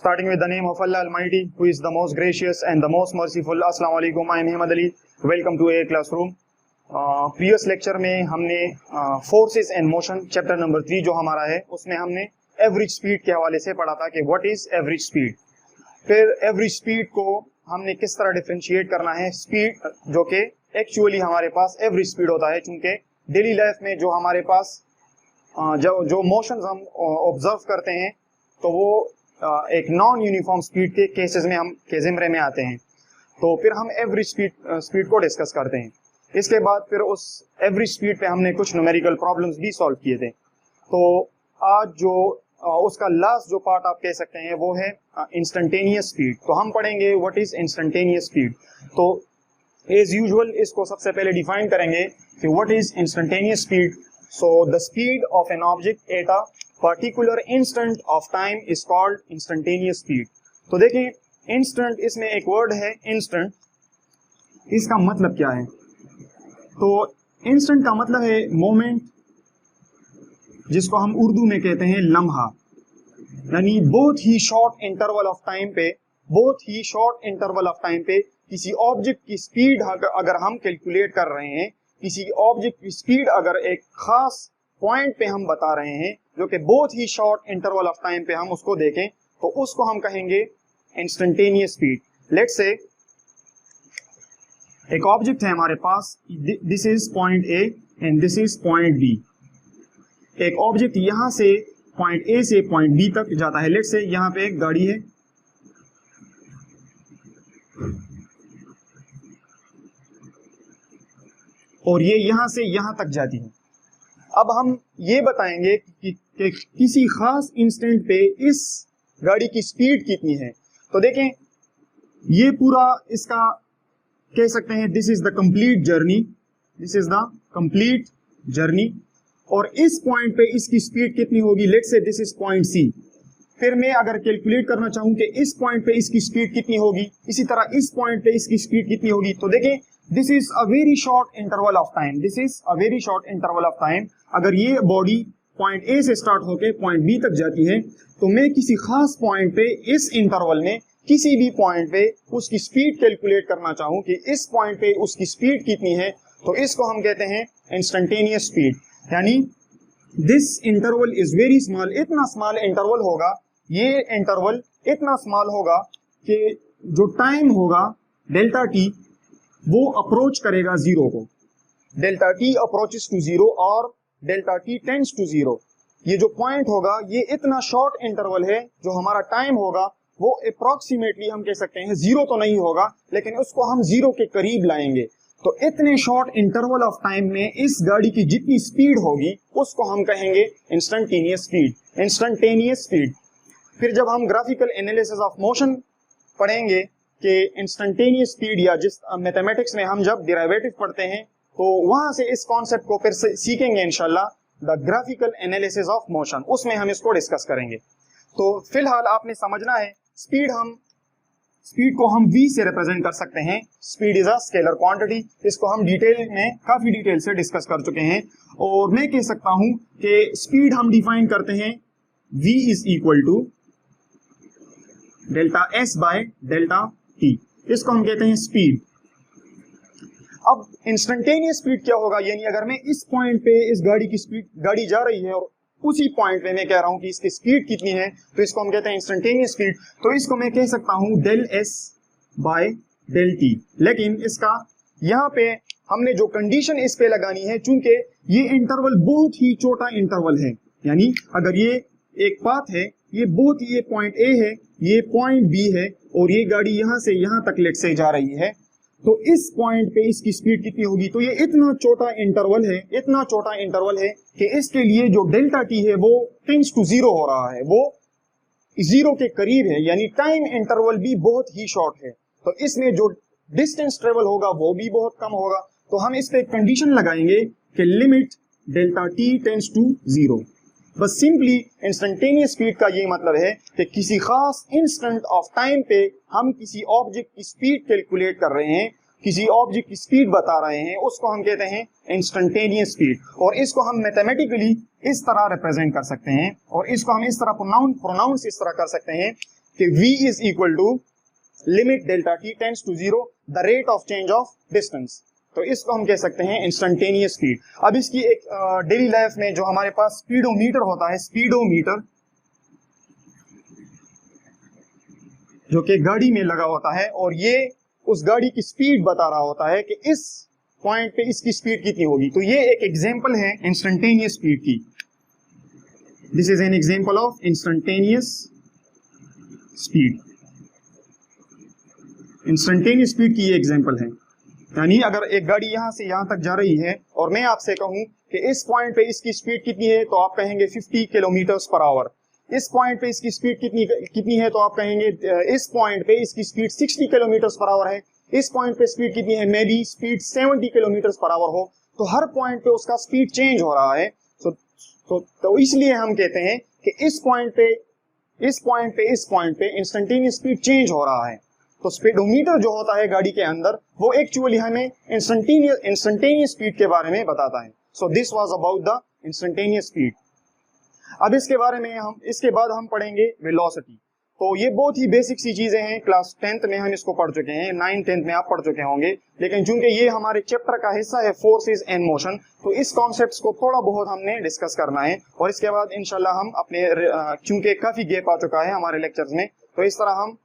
Starting with the name of Allah Almighty, who is the most gracious and the most merciful. Assalamu alaikum, I am Ahmed Ali. Welcome to A Classroom. Previous lecture में हमने forces and motion chapter number 3 जो हमारा है उसमें हमने average speed के हवाले से पढ़ा था कि व्हाट इज एवरेज स्पीड। फिर एवरेज स्पीड को हमने किस तरह डिफरेंशिएट करना है, स्पीड जो कि एक्चुअली हमारे पास एवरेज स्पीड होता है, चूंकि डेली लाइफ में जो हमारे पास जो मोशंस हम ऑब्जर्व करते हैं तो वो एक नॉन यूनिफॉर्म स्पीड के केसेस में हम के ज़िम्रे में आते हैं। तो फिर हम एवरेज स्पीड को डिस्कस करते हैं। इसके बाद फिर उस एवरेज स्पीड पे हमने कुछ न्यूमेरिकल प्रॉब्लम्स भी सॉल्व किए थे। तो आज जो उसका लास्ट जो पार्ट आप कह सकते हैं वो है इंस्टेंटेनियस स्पीड। तो हम पढ़ेंगे व्हाट इज इंस्टेंटेनियस स्पीड। तो एज यूजुअल इसको सबसे पहले डिफाइन करेंगे कि what is instantaneous speed. So the speed of an object at a particular instant of time is called instantaneous speed. तो देखिए इंस्टेंट, इसमें एक वर्ड है इंस्टेंट, इसका मतलब क्या है? तो इंस्टेंट का मतलब है मोमेंट, जिसको हम उर्दू में कहते हैं लम्हा, यानी बहुत ही शॉर्ट इंटरवल ऑफ टाइम पे, बहुत ही शॉर्ट इंटरवल ऑफ टाइम पे किसी ऑब्जेक्ट की स्पीड अगर हम कैलकुलेट कर रहे हैं, किसी ऑब्जेक्ट की स्पीड अगर एक खास पॉइंट पे हम बता रहे हैं जो कि बहुत ही शॉर्ट इंटरवल ऑफ टाइम पे हम उसको देखें तो उसको हम कहेंगे इंस्टेंटेनियस स्पीड। लेट्स से एक ऑब्जेक्ट है हमारे पास, this is point A and this is point B. एक ऑब्जेक्ट यहां से पॉइंट ए से पॉइंट बी तक जाता है। लेट्स से यहां पे एक गाड़ी है, और ये यहां से यहां तक जाती है। अब हम ये बताएंगे कि किसी खास इंस्टेंट पे इस गाड़ी की स्पीड कितनी है। तो देखें ये पूरा इसका कह सकते हैं this is the complete journey, this is the complete journey, और इस पॉइंट पे इसकी स्पीड कितनी होगी? Let's say this is point सी। फिर मैं अगर कैलकुलेट करना चाहूं कि इस पॉइंट पे इसकी स्पीड कितनी होगी, इसी तरह इस पॉइंट पे इसकी स्पीड कितनी होगी, तो देखें this is a very short interval of time, this is a very short interval of time. अगर ये बॉडी पॉइंट ए से स्टार्ट होकर पॉइंट बी तक जाती है तो मैं किसी खास पॉइंट पे इस इंटरवल में किसी भी पॉइंट पे उसकी स्पीड कैलकुलेट करना चाहूं कि इस पॉइंट पे उसकी स्पीड कितनी है, तो इसको हम कहते हैं इंस्टेंटेनियस स्पीड। यानी this interval is very small, इतना स्मॉल इंटरवल होगा, ये इंटरवल इतना स्मॉल होगा कि जो टाइम होगा डेल्टा टी वो अप्रोच करेगा जीरो को। Delta T approaches to zero और delta T tends to zero. ये जो पॉइंट होगा ये इतना शॉर्ट इंटरवल है, जो हमारा टाइम होगा वो अप्रोक्सीमेटली हम कह सकते हैं जीरो तो नहीं होगा लेकिन उसको हम जीरो के करीब लाएंगे। तो इतने शॉर्ट इंटरवल ऑफ टाइम में इस गाड़ी की जितनी स्पीड होगी उसको हम कहेंगे इंस्टेंटेनियस स्पीड, इंस्टेंटेनियस स्पीड। फिर जब हम ग्राफिकल एनालिसिस ऑफ मोशन पढ़ेंगे कि इंस्टेंटेनियस स्पीड, या जिस मैथमेटिक्स में हम जब डेरिवेटिव पढ़ते हैं तो वहां से इस कॉन्सेप्ट को फिर सीखेंगे इंशाल्लाह, the graphical analysis of motion, उसमें हम इसको डिस्कस करेंगे। तो फिलहाल आपने समझना है स्पीड को हम v से रिप्रेजेंट कर सकते हैं। Speed is a scalar quantity, इसको हम डिटेल में काफी डिटेल से डिस्कस कर चुके हैं, और मैं कह सकता हूं कि स्पीड हम डिफाइन करते हैं v is equal to delta s by delta t, इसको हम कहते हैं स्पीड। अब इंस्टेंटेनियस स्पीड क्या होगा? यानी अगर मैं इस पॉइंट पे इस गाड़ी की स्पीड, गाड़ी जा रही है और उसी पॉइंट पे मैं कह रहा हूं कि इसकी स्पीड कितनी है, तो इसको हम कहते हैं इंस्टेंटेनियस स्पीड। तो इसको मैं कह सकता हूं del s by del t। लेकिन इसका यहाँ पे हमने जो कंडीशन इस पे लगानी है, चूंकि ये इंटरवल बहुत ही छोटा इंटरवल है, यानी अगर ये एक पाथ है, ये बहुत, ये पॉइंट ए है, ये पॉइंट बी है, और ये गाड़ी यहां से यहां तक लेट से जा रही है, तो इस पॉइंट पे इसकी स्पीड कितनी होगी? तो ये इतना छोटा इंटरवल है, इतना छोटा इंटरवल है कि इसके लिए जो डेल्टा टी है वो टेंड्स टू जीरो हो रहा है, वो जीरो के करीब है, यानी टाइम इंटरवल भी बहुत ही शॉर्ट है। तो इसमें जो डिस्टेंस ट्रेवल होगा वो भी बहुत कम होगा। तो हम इस पे कंडीशन लगाएंगे कि limit delta T tends to zero. बस सिंपली इंस्टेंटेनियस स्पीड का ये मतलब है कि किसी खास इंस्टेंट ऑफ टाइम पे हम किसी ऑब्जेक्ट की स्पीड कैलकुलेट कर रहे हैं, किसी ऑब्जेक्ट की स्पीड बता रहे हैं, उसको हम कहते हैं इंस्टेंटेनियस स्पीड। और इसको हम मैथमेटिकली इस तरह रिप्रेजेंट कर सकते हैं, और इसको हम इस तरह प्रोनाउंस इस तरह कर सकते हैं कि v is equal to limit delta T tends to 0 the rate of change of distance. तो इसको हम कह सकते हैं इंस्टेंटेनियस स्पीड। अब इसकी एक डेली लाइफ में जो हमारे पास स्पीडोमीटर होता है, स्पीडोमीटर जो कि गाड़ी में लगा होता है, और ये उस गाड़ी की स्पीड बता रहा होता है कि इस पॉइंट पे इसकी स्पीड कितनी होगी। तो ये एक एग्जांपल है इंस्टेंटेनियस स्पीड की। This is an example of instantaneous speed. Instantaneous speed की ये एग्जांपल है। यानी अगर एक गाड़ी यहां से यहां तक जा रही है और मैं आपसे कहूं कि इस पॉइंट पे इसकी स्पीड कितनी है, तो आप कहेंगे 50 किलोमीटर पर आवर। इस पॉइंट पे इसकी स्पीड कितनी है, तो आप कहेंगे इस पॉइंट पे इसकी स्पीड 60 किलोमीटर पर आवर है। इस पॉइंट पे स्पीड कितनी है, may be speed 70 kilometre per hour हो। तो हर पॉइंट पे उसका स्पीड चेंज हो रहा है। तो इसलिए हम कहते हैं कि इस पॉइंट पे इंस्टेंटेनियस स्पीड चेंज हो रहा है। तो स्पीडोमीटर जो होता है गाड़ी के अंदर, वो एक्चुअली हमें इंस्टेंटेनियस स्पीड के बारे में बताता है। So this was about the instantaneous speed. अब इसके बाद हम पढ़ेंगे वेलोसिटी। तो ये बहुत ही बेसिक सी चीजें हैं, क्लास 10th में हम इसको पढ़ चुके हैं, 9th 10th में आप पढ़ चुके होंगे, लेकिन चूंकि ये हमारे चैप्टर का हिस्सा है फोर्सेस एंड मोशन, तो इस कॉन्सेप्ट्स को थोड़ा बहुत हमने डिस्कस करना है। और इसके बाद इंशाल्लाह हम अपने चूंकि काफी गैप आ चुका है हमारे लेक्चर्स में, तो इस तरह हम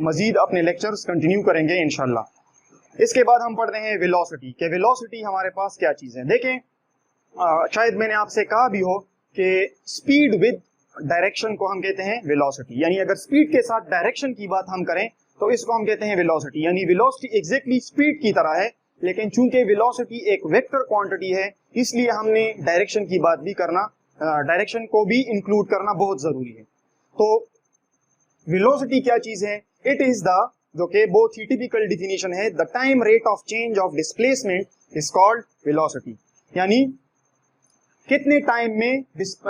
मजीद अपने लेक्चर्स कंटिन्यू करेंगे इंशाल्लाह। इसके बाद हम पढ़ते हैं वेलोसिटी के वेलोसिटी हमारे पास क्या चीज है। देखें, शायद मैंने आपसे कहा भी हो कि स्पीड विद डायरेक्शन को हम कहते हैं वेलोसिटी। यानी अगर स्पीड के साथ डायरेक्शन की बात हम करें तो इसको हम कहते हैं वेलोसिटी। यानी वेलोसिटी एग्जैक्टली स्पीड की तरह है, लेकिन चूंकि वेलोसिटी एक वेक्टर क्वांटिटी है, इसलिए हमने डायरेक्शन की बात भी करना, डायरेक्शन को भी इंक्लूड करना बहुत जरूरी है। तो वेलोसिटी क्या चीज है? इट इज द, जो कि बहुत ही टिपिकल डिफिनेशन है, the time rate of change of displacement is called velocity. यानी कितने टाइम में,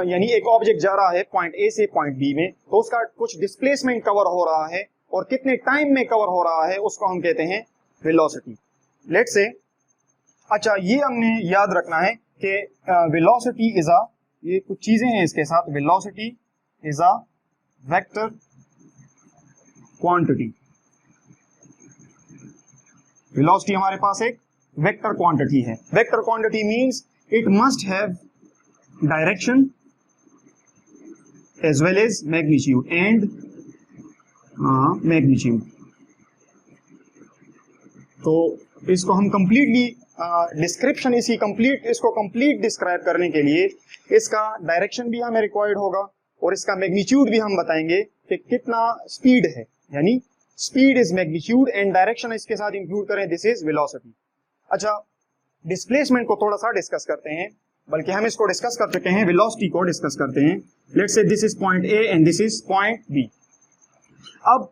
यानी एक ऑब्जेक्ट जा रहा है पॉइंट ए से पॉइंट बी में, तो उसका कुछ डिस्प्लेसमेंट कवर हो रहा है और कितने टाइम में कवर हो रहा है, उसको हम कहते हैं वेलोसिटी। लेट्स से, अच्छा ये हमने याद रखना है कि वेलोसिटी इज अ, ये कुछ चीजें हैं इसके साथ, velocity is a vector quantity. Velocity हमारे पास एक वेक्टर क्वांटिटी है। Vector quantity means it must have direction as well as magnitude and magnitude. तो इसको हम कंप्लीटली डिस्क्रिप्शन, इसको कंप्लीट डिस्क्राइब करने के लिए इसका डायरेक्शन भी हमें रिक्वायर्ड होगा और इसका मैग्नीट्यूड भी हम बताएंगे कि कितना स्पीड है। यानी speed is magnitude and direction इसके साथ इंक्लूड करें, दिस इज वेलोसिटी। अच्छा, डिस्प्लेसमेंट को थोड़ा सा डिस्कस करते हैं, बल्कि हम इसको डिस्कस कर चुके हैं, वेलोसिटी को डिस्कस करते हैं। Let's say this is point A and this is point B. अब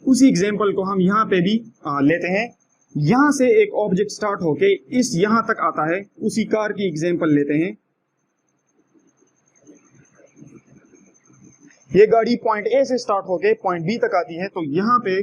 उसी एग्जांपल को हम यहाँ पे भी लेते हैं। यहां से एक ऑब्जेक्ट स्टार्ट होके इस यहां तक आता है, उसी कार की एग्जांपल लेते हैं। ये गाड़ी पॉइंट ए से स्टार्ट होके पॉइंट बी तक आती है, तो यहाँ पे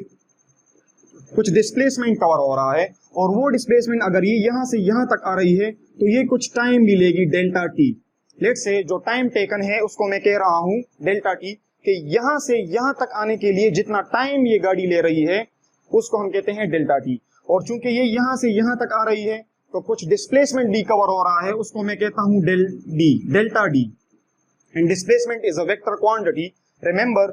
कुछ डिस्प्लेसमेंट कवर हो रहा है, और वो डिस्प्लेसमेंट अगर ये यहां से यहां तक आ रही है तो ये कुछ टाइम भी लेगी, डेल्टा टी। लेट्स से जो टाइम टेकन है उसको मैं कह रहा हूं डेल्टा टी, कि यहां से यहां तक आने के लिए जितना टाइम ये गाड़ी ले रही है उसको हम कहते हैं डेल्टा टी। और चूंकि ये यहां से यहां तक आ रही है तो कुछ डिस्प्लेसमेंट भी कवर हो रहा है, उसको मैं कहता हूं delta D. And displacement is a vector quantity. Remember,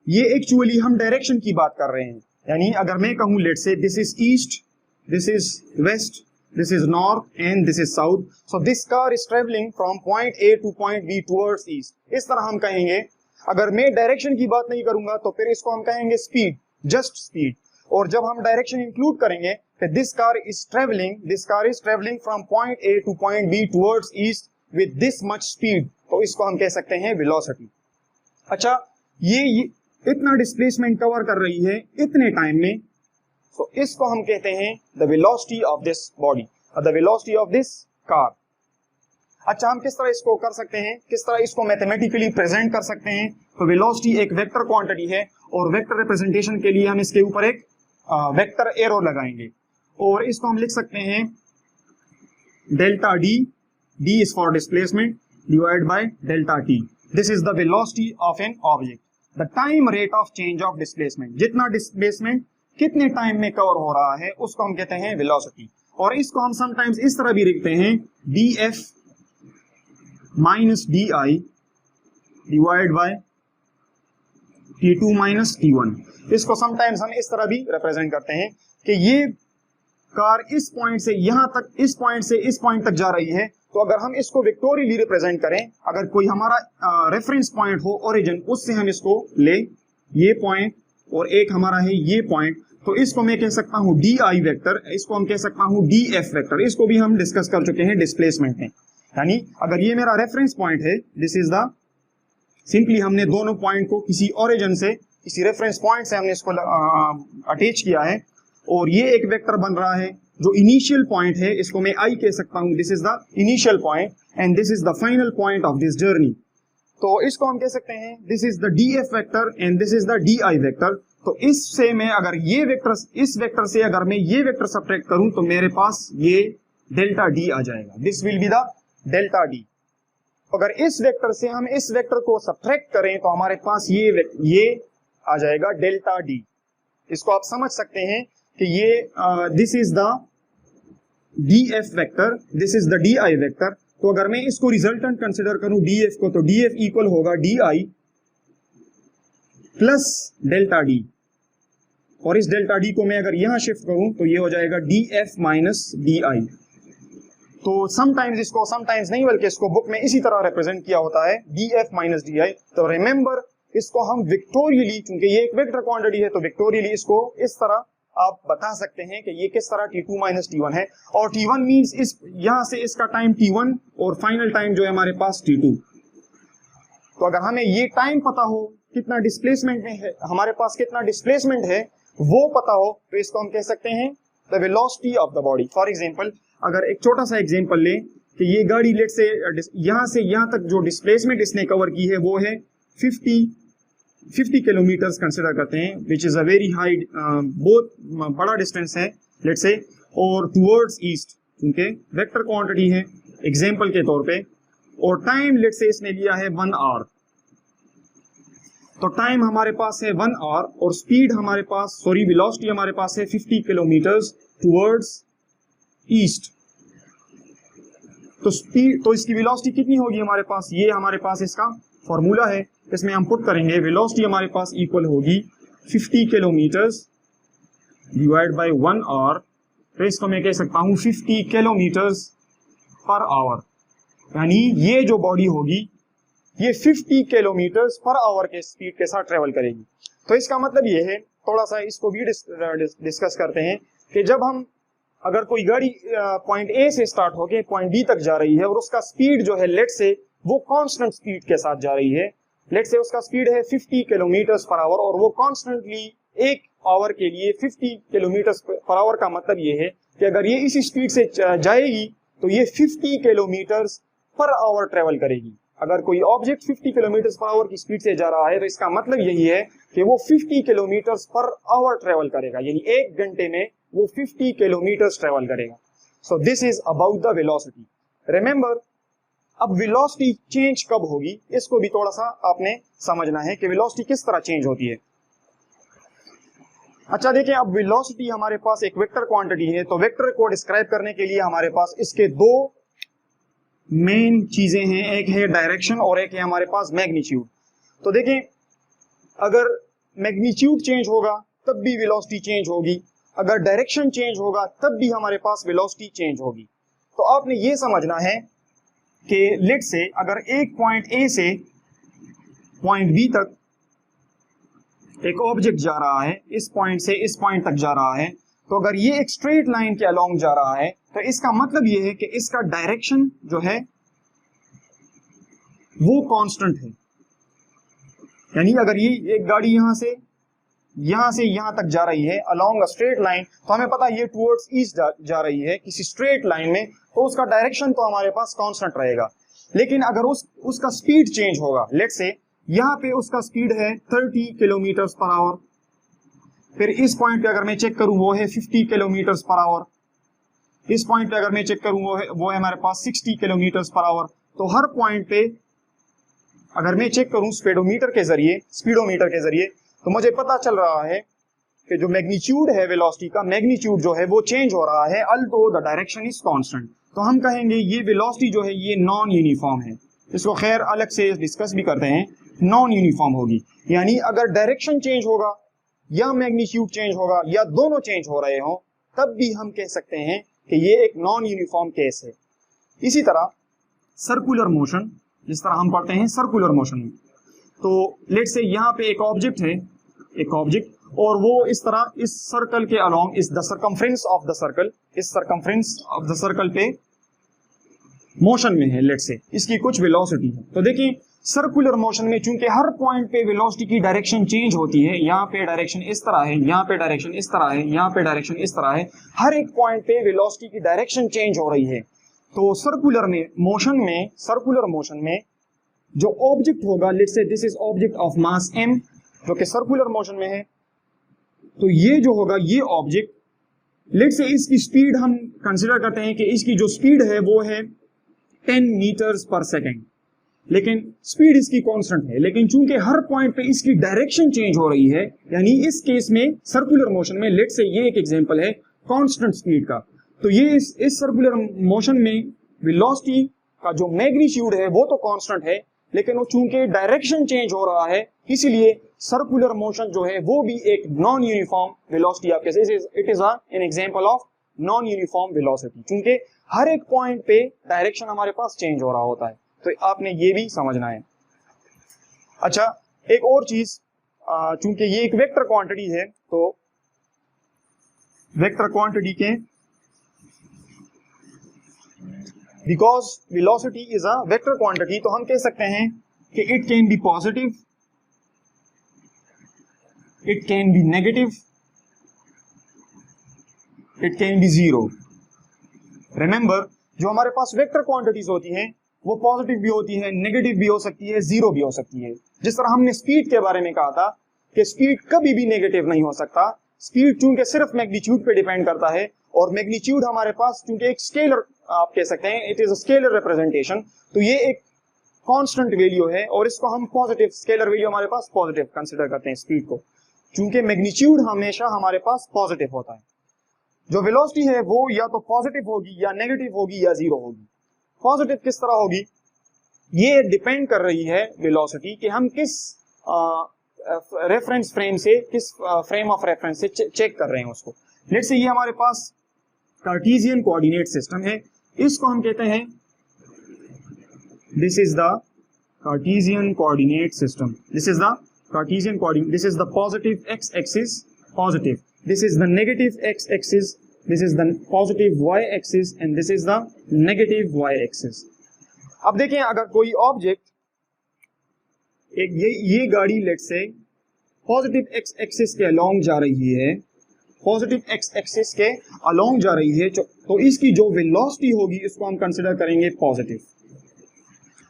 ये एक्चुअली हम डायरेक्शन की बात कर रहे हैं। यानी अगर मैं कहूं let's say this is east, this is west, this is north and this is south, so this car is travelling from point A to point B towards east. इस तरह हम कहेंगे। अगर मैं डायरेक्शन की बात नहीं करूंगा तो फिर इसको हम कहेंगे स्पीड, जस्ट स्पीड। और जब हम डायरेक्शन इंक्लूड करेंगे कि this car is travelling from point A to point B towards east with this much speed, तो इसको हम कह सकते हैं वेलोसिटी। अच्छा, ये इतना डिस्प्लेसमेंट कवर कर रही है इतने टाइम में, तो इसको हम कहते हैं the velocity of this body, the velocity of this car. अच्छा, हम किस तरह इसको कर सकते हैं, किस तरह इसको मैथमेटिकली प्रेजेंट कर सकते हैं? तो वेलोसिटी एक वेक्टर क्वांटिटी है और वेक्टर रिप्रेजेंटेशन के लिए हम इसके ऊपर एक वेक्टर एरो लगाएंगे और इसको हम लिख सकते हैं delta D, D is for displacement, divide by delta T. This is the velocity of an object. The time rate of change of displacement, जितना डिस्प्लेसमेंट कितने टाइम में कवर हो रहा है उसको हम कहते हैं वेलोसिटी। और इसको हम समटाइम्स इस तरह भी लिखते हैं df minus di divide by t2 minus t1। इसको समटाइम्स हम इस तरह भी रिप्रेजेंट करते हैं कि ये कार इस पॉइंट से यहां तक, इस पॉइंट से इस पॉइंट तक जा रही है, तो अगर हम इसको वेक्टोरियली रिप्रेजेंट करें, अगर कोई हमारा रेफरेंस पॉइंट हो ओरिजिन, उससे हम इसको ले, ये पॉइंट और एक हमारा है ये पॉइंट, तो इसको मैं कह सकता हूं डी आई वेक्टर, इसको हम कह सकता हूं डी एफ वेक्टर। इसको भी हम डिस्कस कर चुके हैं डिस्प्लेसमेंट में। यानी अगर ये मेरा रेफरेंस पॉइंट है, दिस इज द, सिंपली हमने दोनों पॉइंट को किसी ओरिजिन से, किसी रेफरेंस पॉइंट से हमने इसको अटैच किया है, और ये एक वेक्टर बन रहा है जो इनिशियल पॉइंट है, इसको मैं आई कह सकता हूं, this is the initial point and this is the final point of this journey. तो इसको हम कह सकते हैं this is the D F vector and this is the D I vector. तो इससे मैं अगर ये वेक्टर, इस वेक्टर से अगर मैं ये वेक्टर सब्ट्रैक्ट करूं तो मेरे पास ये डेल्टा डी आ जाएगा, this will be the delta D. अगर इस वेक्टर से हम इस वेक्टर को सब्ट्रैक्ट करें तो हमारे पास ये आ जाएगा डेल्टा डी। इसको आप समझ सकते हैं कि ये this is the D F vector, this is the D I vector. तो अगर मैं इसको रिजल्टेंट कंसिडर करूं डी एफ को, तो डी एफ इक्वल होगा D I plus delta D, और इस डेल्टा डी को मैं अगर यहां शिफ्ट करूं तो ये हो जाएगा D F minus D I. तो समटाइम्स इसको, समटाइम्स नहीं बल्कि इसको बुक में इसी तरह रिप्रेजेंट किया होता है D F minus D I. तो रिमेंबर इसको हम विक्टोरियली, क्योंकि ये एक वेक्टर क्वांटिटी है, तो विक्टोरियली इसको इस तरह आप बता सकते हैं कि ये किस तरह t2 माइनस t1 है, और t1 मींस इस यहां से इसका टाइम t1 और फाइनल टाइम जो है हमारे पास t2। तो अगर हमें ये टाइम पता हो कितना डिस्प्लेसमेंट में है, हमारे पास कितना डिस्प्लेसमेंट है वो पता हो, तो इसको हम कह सकते हैं the velocity of the body. For example, अगर एक छोटा सा एग्जांपल लें कि ये गाड़ी लेट से यहां तक जो डिस्प्लेसमेंट इसने कवर की है वो है 50 किलोमीटर्स कंसिडर करते हैं, which is a very high, बहुत बड़ा डिस्टेंस है लेट से, और टुवर्ड्स ईस्ट, क्योंकि वेक्टर क्वांटिटी है एग्जांपल के तौर पे, और टाइम लेट से इसने लिया है 1 आवर। तो टाइम हमारे पास है 1 आवर और स्पीड हमारे पास, सॉरी वेलोसिटी हमारे पास है 50 किलोमीटर्स टुवर्ड्स ईस्ट। तो स्पीड, तो इसकी वेलोसिटी कितनी होगी हमारे पास, ये हमारे पास इसका फॉर्मूला है, इसमें हम पुट करेंगे वेलोसिटी हमारे पास इक्वल होगी 50 किलोमीटर्स डिवाइड बाय 1 आवर। तो इसको मैं कह सकता हूं 50 किलोमीटर्स पर आवर, यानी ये जो बॉडी होगी ये 50 किलोमीटर्स पर आवर के स्पीड के साथ ट्रेवल करेगी। तो इसका मतलब ये है, थोड़ा सा इसको भी डिस्कस करते हैं कि जब हम, अगर कोई गाड़ी पॉइंट ए से स्टार्ट होके पॉइंट बी तक जा रही है और उसका स्पीड जो है लेट से वो कांस्टेंट स्पीड के साथ जा रही है, लेट से उसका स्पीड है 50 किलोमीटर्स पर आवर, और वो कांस्टेंटली एक आवर के लिए 50 किलोमीटर्स पर आवर का मतलब ये है कि अगर ये इसी स्पीड से जाएगी तो ये 50 किलोमीटर्स पर आवर ट्रेवल करेगी। अगर कोई ऑब्जेक्ट 50 किलोमीटर्स पर आवर की स्पीड से जा रहा है तो इसका मतलब यही है कि वो 50 किलोमीटर्स पर आवर ट्रेवल करेगा, यानी 1 घंटे में वो 50 किलोमीटर्स ट्रेवल करेगा। So this is about the velocity. Remember, अब वेलोसिटी चेंज कब होगी इसको भी थोड़ा सा आपने समझना है कि वेलोसिटी किस तरह चेंज होती है। अच्छा देखिए, अब वेलोसिटी हमारे पास एक वेक्टर क्वांटिटी है, तो वेक्टर को डिस्क्राइब करने के लिए हमारे पास इसके दो मेन चीजें हैं, एक है डायरेक्शन और एक है हमारे पास मैग्नीट्यूड। तो देखिए, अगर मैग्नीट्यूड चेंज होगा तब भी वेलोसिटी चेंज होगी, अगर डायरेक्शन चेंज होगा तब भी हमारे पास वेलोसिटी चेंज होगी। तो आपने ये समझना है कि लेट से अगर एक पॉइंट ए से पॉइंट बी तक एक ऑब्जेक्ट जा रहा है, इस पॉइंट से इस पॉइंट तक जा रहा है, तो अगर ये एक स्ट्रेट लाइन के अलोंग जा रहा है तो इसका मतलब ये है कि इसका डायरेक्शन जो है वो कांस्टेंट है। यानी अगर ये एक गाड़ी यहां से यहां तक जा रही है अलोंग अ स्ट्रेट लाइन, तो हमें पता है ये टुवर्ड्स ईस्ट जा रही है किसी स्ट्रेट लाइन में, तो उसका डायरेक्शन तो हमारे पास कांस्टेंट रहेगा। लेकिन अगर उसका स्पीड चेंज होगा, लेट से यहां पे उसका स्पीड है 30 किलोमीटर्स पर आवर, फिर इस पॉइंट पे अगर मैं चेक करूं वो है 50 किलोमीटर्स पर आवर, इस पॉइंट पे अगर मैं चेक करूं वो है हमारे पास 60 किलोमीटर्स पर आवर। तो हर पॉइंट पे अगर मैं चेक करूं स्पीडोमीटर के जरिए तो मुझे पता चल रहा है कि जो मैग्नीट्यूड है वेलोसिटी का, मैग्नीट्यूड जो है वो चेंज हो रहा है although the direction is constant. तो हम कहेंगे ये वेलोसिटी जो है ये नॉन यूनिफॉर्म है। इसको खैर अलग से डिस्कस भी करते हैं, नॉन यूनिफॉर्म होगी। यानी अगर डायरेक्शन चेंज होगा या मैग्नीट्यूड चेंज होगा या दोनों चेंज हो रहे हो तब भी हम कह सकते हैं कि ये एक नॉन यूनिफॉर्म केस है। इसी तरह सर्कुलर मोशन, जिस तरह हम पढ़ते हैं सर्कुलर मोशन में, तो लेट्स से यहाँ पे एक ऑब्जेक्ट है, एक ऑब्जेक्ट, और वो इस तरह इस सर्कल के अलोंग, इस the circumference of the circle, इस सर्कमफ्रेंस ऑफ द सर्कल पे मोशन में है। लेट्स से इसकी कुछ वेलोसिटी है। तो देखिए सर्कुलर मोशन में चूंकि हर पॉइंट पे वेलोसिटी की डायरेक्शन चेंज होती है, यहाँ पे डायरेक्शन इस तरह है, यहाँ पे डायरेक्शन इस तरह है, यहाँ पे डायरेक्शन इस तरह है, हर एक पॉइंट पे वेलोसिटी की डायरेक्शन चेंज हो रही है। तो सर्कुलर मोशन में जो ऑब्जेक्ट होगा, let's say this is object of mass m जो कि सर्कुलर मोशन में है, तो ये जो होगा ये ऑब्जेक्ट, लेट्स से इसकी स्पीड हम कंसीडर करते हैं कि इसकी जो स्पीड है वो है 10 मीटर्स पर सेकेंड, लेकिन स्पीड इसकी कांस्टेंट है। लेकिन चूंकि हर पॉइंट पे इसकी डायरेक्शन चेंज हो रही है, यानी इस केस में सर्कुलर मोशन में लेट्स से ये एक एग्जांपल है कांस्टेंट स्पीड का, तो ये इस सर्कुलर मोशन में वेलोसिटी का जो मैग्नीट्यूड है वो तो कांस्टेंट है, लेकिन वो चूंकि डायरेक्शन चेंज हो रहा है इसलिए सर्कुलर मोशन जो है वो भी एक नॉन यूनिफॉर्म वेलोसिटी आपके it is an example of non uniform velocity, चूंकि हर एक पॉइंट पे डायरेक्शन हमारे पास चेंज हो रहा होता है। तो आपने ये भी समझना है। अच्छा, एक और चीज, चूंकि ये एक वेक्टर क्वांटिटी है, तो वेक्टर क्वांटिटी के because velocity is a vector quantity, तो हम कह सकते हैं कि it can be positive, it can be negative, it can be zero. Remember, जो हमारे पास वेक्टर क्वांटिटीज होती हैं वो पॉजिटिव भी होती है, नेगेटिव भी हो सकती है, जीरो भी हो सकती है। जिस तरह हमने स्पीड के बारे में कहा था कि स्पीड कभी भी नेगेटिव नहीं हो सकता। स्पीड चूंकि सिर्फ मैग्नीट्यूड पे डिपेंड करता है, और मैग्नीट्यूड हमारे पास चूंकि एक स्केलर, आप कह सकते हैं it is a scalar representation, तो ये एक कांस्टेंट वैल्यू है और इसको हम पॉजिटिव, स्केलर वैल्यू हमारे पास पॉजिटिव कंसिडर करते हैं स्पीड को, चूंकि मैग्नीट्यूड हमेशा हमारे पास पॉजिटिव होता है। जो वेलोसिटी है वो या तो पॉजिटिव होगी या नेगेटिव होगी या जीरो होगी। पॉजिटिव किस तरह होगी, ये डिपेंड कर रही है वेलोसिटी कि हम किस रेफरेंस फ्रेम से, किस फ्रेम ऑफ रेफरेंस से चेक कर रहे हैं उसको। लेट्स से ये हमारे पास कार्टेशियन कोऑर्डिनेट सिस्टम है, इसको हम कहते हैं this is the Cartesian coordinate system, this is the Cartesian coordinate, this is the positive x axis positive, this is the negative x axis, this is the positive y axis and this is the negative y axis। अब देखें, अगर कोई object, एक ये गाड़ी let's say positive x axis के along जा रही है, पॉजिटिव एक्स एक्सिस के अलोंग जा रही है, तो इसकी जो वेलोसिटी होगी इसको हम कंसीडर करेंगे positive.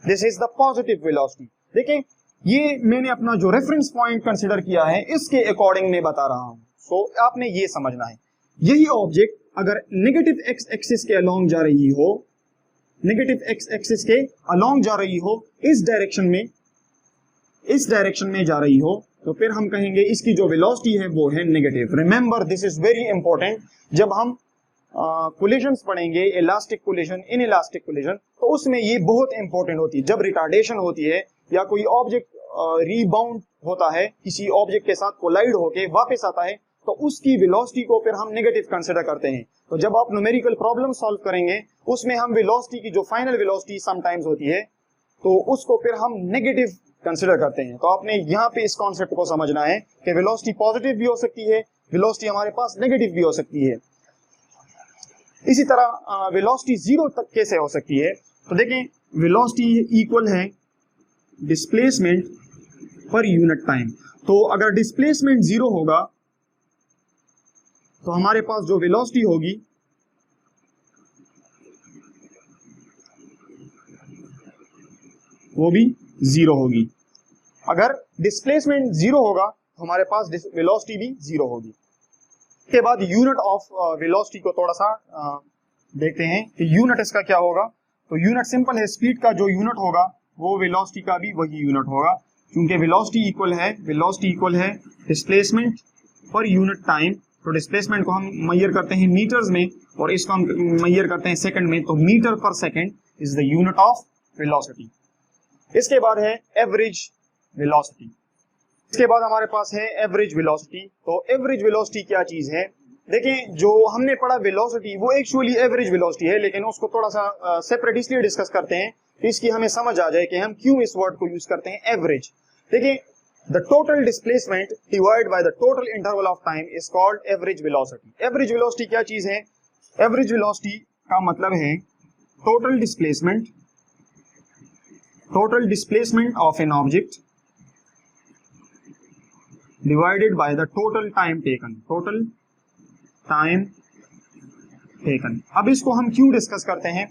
This is the positive velocity. देखें, ये मैंने अपना जो रेफरेंस पॉइंट कंसीडर किया है इसके अकॉर्डिंग मैं बता रहा हूं, सो आपने ये समझना है। यही ऑब्जेक्ट अगर नेगेटिव एक्स एक्सिस के अलोंग जा रही हो, नेगेटिव एक्स एक्सिस के अलोंग जा रही हो, इस डायरेक्शन में जा रही हो, तो फिर हम कहेंगे इसकी जो वेलोसिटी है वो है negative. Remember, this is very important. जब हम कोलिजन्स पढ़ेंगे, elastic collision, in elastic collision, तो उसमें ये बहुत इंपॉर्टेंट होती है। जब रिटार्डेशन होती है या कोई ऑब्जेक्ट रीबाउंड होता है, किसी ऑब्जेक्ट के साथ कोलाइड होके वापस आता है, तो उसकी वेलोसिटी को फिर हम नेगेटिव कंसीडर करते हैं। तो जब आप न्यूमेरिकल प्रॉब्लम सॉल्व करेंगे उसमें हम वेलोसिटी की जो फाइनल वेलोसिटी समटाइम्स होती है तो उसको फिर हम नेगेटिव कंसीडर करते हैं। तो आपने यहाँ पे इस कॉन्सेप्ट को समझना है कि वेलोसिटी पॉजिटिव भी हो सकती है, वेलोसिटी हमारे पास नेगेटिव भी हो सकती है। इसी तरह वेलोसिटी जीरो तक कैसे हो सकती है, तो देखें, वेलोसिटी इक्वल है डिस्प्लेसमेंट पर यूनिट टाइम। तो अगर डिस्प्लेसमेंट जीरो होगा तो हमारे पास जो वेलोसिटी होगी वो भी जीरो होगी। अगर डिस्प्लेसमेंट जीरो होगा तो हमारे पास वेलोसिटी भी जीरो होगी। इसके बाद यूनिट ऑफ वेलोसिटी को थोड़ा सा देखते हैं कि यूनिट इसका क्या होगा। तो यूनिट सिंपल है, स्पीड का जो यूनिट होगा वो वेलोसिटी का भी वही यूनिट होगा, क्योंकि वेलोसिटी इक्वल है डिस्प्लेसमेंट पर यूनिट टाइम। तो डिस्प्लेसमेंट को हम मेजर करते हैं मीटर्स में और इसको हम मेजर करते हैं सेकंड में, तो मीटर पर second is the unit of velocity. इसके बाद है एवरेज वेलोसिटी। इसके बाद हमारे पास है एवरेज वेलोसिटी। तो एवरेज वेलोसिटी क्या चीज है? देखें, जो हमने पढ़ा वेलोसिटी वो एक्चुअली एवरेज वेलोसिटी है, लेकिन उसको थोड़ा सा सेपरेट इसलिए डिस्कस करते हैं कि इसकी हमें समझ आ जाए कि हम क्यों इस वर्ड को यूज करते हैं एवरेज। देखिए, the total displacement divide by the total interval of time is called average velocity. Average velocity क्या चीज है? एवरेज वेलोसिटी का मतलब है total displacement of an object divided by the total time taken। अब इसको हम क्यों डिस्कस करते हैं?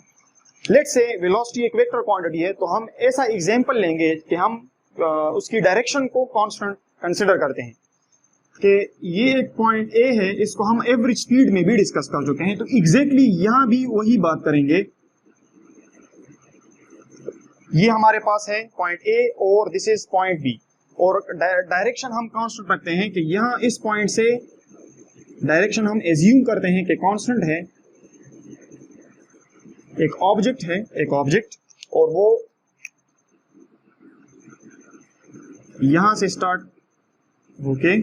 लेट्स से वेलोसिटी एक वेक्टर क्वांटिटी है, तो हम ऐसा एग्जांपल लेंगे कि हम उसकी डायरेक्शन को कांस्टेंट कंसिडर करते हैं कि ये एक पॉइंट ए है, इसको हम एवरेज स्पीड में भी डिस्कस कर चुके हैं, तो एग्जैक्टली यहां भी वही बात करेंगे। ये हमारे पास है पॉइंट ए और दिस इज पॉइंट बी, और डायरेक्शन हम कांस्टेंट रखते हैं कि यहां इस पॉइंट से डायरेक्शन हम एज्यूम करते हैं कि कांस्टेंट है, एक ऑब्जेक्ट और वो यहां से स्टार्ट होके